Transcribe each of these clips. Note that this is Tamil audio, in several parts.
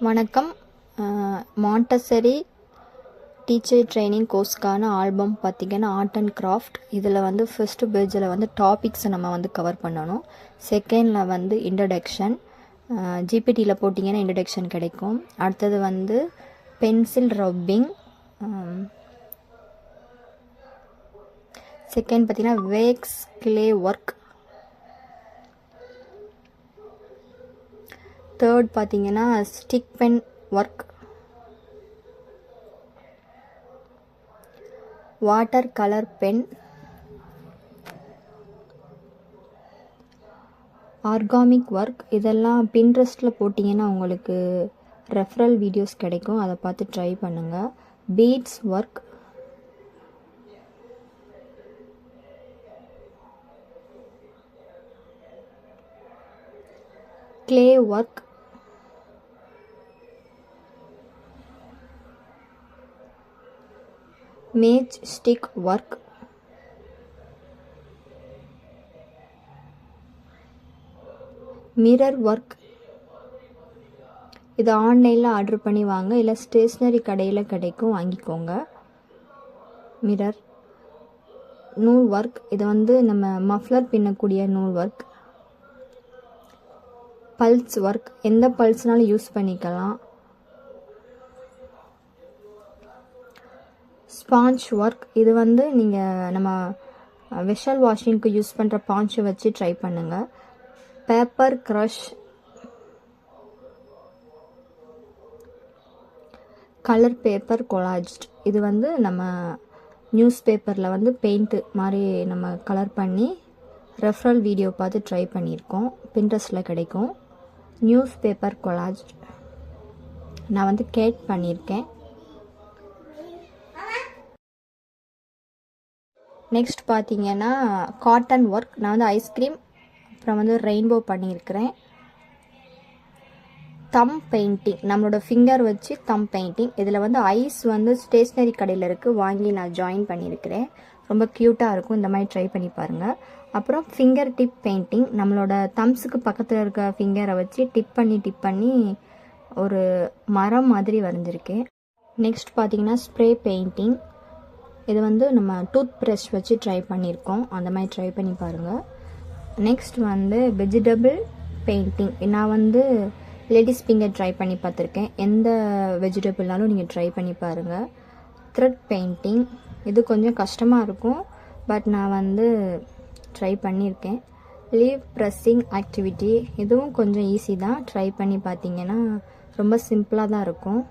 வணக்கம். மாண்டசரி டீச்சர் ட்ரைனிங் கோர்ஸ்க்கான ஆல்பம் பார்த்திங்கன்னா ஆர்ட் அண்ட் கிராஃப்ட். இதில் வந்து ஃபஸ்ட்டு பேஜில் வந்து டாபிக்ஸை நம்ம வந்து கவர் பண்ணணும். செகண்டில் வந்து இன்ட்ரடக்ஷன், ஜிபிடியில் போட்டிங்கன்னா இன்ட்ரடக்ஷன் கிடைக்கும். அடுத்தது வந்து பென்சில் ரப்பிங், செகண்ட் பார்த்திங்கன்னா வேக்ஸ் கிளே ஒர்க், தேர்ட் பார்த்திங்கன்னா stick pen work, water colour pen, organic work. இதெல்லாம் பின்ட்ரெஸ்ட்டில் போட்டிங்கன்னா உங்களுக்கு ரெஃபரல் வீடியோஸ் கிடைக்கும், அதை பார்த்து ட்ரை பண்ணுங்கள். Beads work, clay work, match stick work, mirror work. இது ஆன்லைனில் ஆர்டர் பண்ணி வாங்க, இல்லை ஸ்டேஷ்னரி கடையில் கிடைக்கும், வாங்கிக்கோங்க. மிரர். நூல் ஒர்க், இது வந்து நம்ம மஃப்ளர் பின்னக்கூடிய நூல் ஒர்க். பல்ஸ் ஒர்க், எந்த பல்ஸ்னாலும் யூஸ் பண்ணிக்கலாம். ஸ்பாஞ்ச் ஒர்க், இது வந்து நீங்கள் நம்ம வெஷல் வாஷிங்க்கு யூஸ் பண்ணுற பாஞ்சை வச்சு ட்ரை பண்ணுங்கள். Paper crush, colour paper collage, இது வந்து நம்ம நியூஸ் பேப்பரில் வந்து பெயிண்ட்டு மாதிரி நம்ம கலர் பண்ணி ரெஃபரல் வீடியோ பார்த்து ட்ரை பண்ணியிருக்கோம், பின்ட்ரெஸ்ட்டில் கிடைக்கும். நியூஸ் பேப்பர் கொலாஜ் நான் வந்து கேட் பண்ணியிருக்கேன். நெக்ஸ்ட் பார்த்தீங்கன்னா காட்டன் ஒர்க், நான் வந்து ஐஸ்கிரீம் அப்புறம் வந்து ரெயின்போ பண்ணியிருக்கிறேன். தம் பெயிண்டிங், நம்மளோட ஃபிங்கர் வச்சு தம் பெயிண்டிங். இதில் வந்து ஐஸ் வந்து ஸ்டேஷ்னரி கடையில் இருக்குது, வாங்கி நான் ஜாயின் பண்ணியிருக்கிறேன். ரொம்ப க்யூட்டாக இருக்கும், இந்த மாதிரி ட்ரை பண்ணி பாருங்கள். அப்புறம் ஃபிங்கர் டிப் பெயிண்டிங், நம்மளோட தம்ஸுக்கு பக்கத்தில் இருக்க ஃபிங்கரை வச்சு டிப் பண்ணி ஒரு மரம் மாதிரி வரைஞ்சிருக்கேன். நெக்ஸ்ட் பார்த்தீங்கன்னா ஸ்ப்ரே பெயிண்டிங், இது வந்து நம்ம டூத் ப்ரஷ் வச்சு ட்ரை பண்ணியிருக்கோம், அந்த மாதிரி ட்ரை பண்ணி பாருங்கள். நெக்ஸ்ட் வந்து வெஜிடபிள் பெயிண்டிங், நான் வந்து லேடிஸ் ஃபிங்கர் ட்ரை பண்ணி பார்த்துருக்கேன், எந்த வெஜிடபிள்னாலும் நீங்கள் ட்ரை பண்ணி பாருங்கள். த்ரெட் பெயிண்டிங், இது கொஞ்சம் கஷ்டமாக இருக்கும், பட் நான் வந்து ட்ரை பண்ணியிருக்கேன். லீவ் ப்ரெஸ்ஸிங் ஆக்டிவிட்டி, இதுவும் கொஞ்சம் ஈஸி தான், ட்ரை பண்ணி பார்த்தீங்கன்னா ரொம்ப சிம்பிளாக தான் இருக்கும்.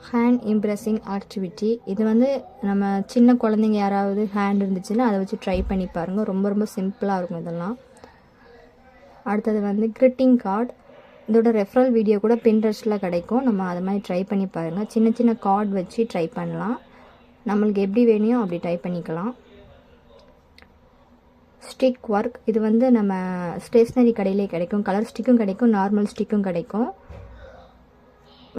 ஹேண்ட் இம்ப்ரெஸிங் ஆக்டிவிட்டி, இது வந்து நம்ம சின்ன குழந்தைங்க யாராவது ஹேண்ட் இருந்துச்சுன்னா அதை வச்சு ட்ரை பண்ணி பாருங்கள், ரொம்ப ரொம்ப சிம்பிளாக இருக்கும் இதெல்லாம். அடுத்தது வந்து கிரிட்டிங் கார்டு, இதோட ரெஃபரல் வீடியோ கூட பின்ட்ரெஸ்ட்டில் கிடைக்கும், நம்ம அது மாதிரி ட்ரை பண்ணி பாருங்கள். சின்ன சின்ன கார்டு வச்சு ட்ரை பண்ணலாம், நம்மளுக்கு எப்படி வேணுமோ அப்படி ட்ரை பண்ணிக்கலாம். ஸ்டிக் ஒர்க், இது வந்து நம்ம ஸ்டேஷ்னரி கடையிலே கிடைக்கும், கலர் ஸ்டிக்கும் கிடைக்கும், நார்மல் ஸ்டிக்கும் கிடைக்கும்.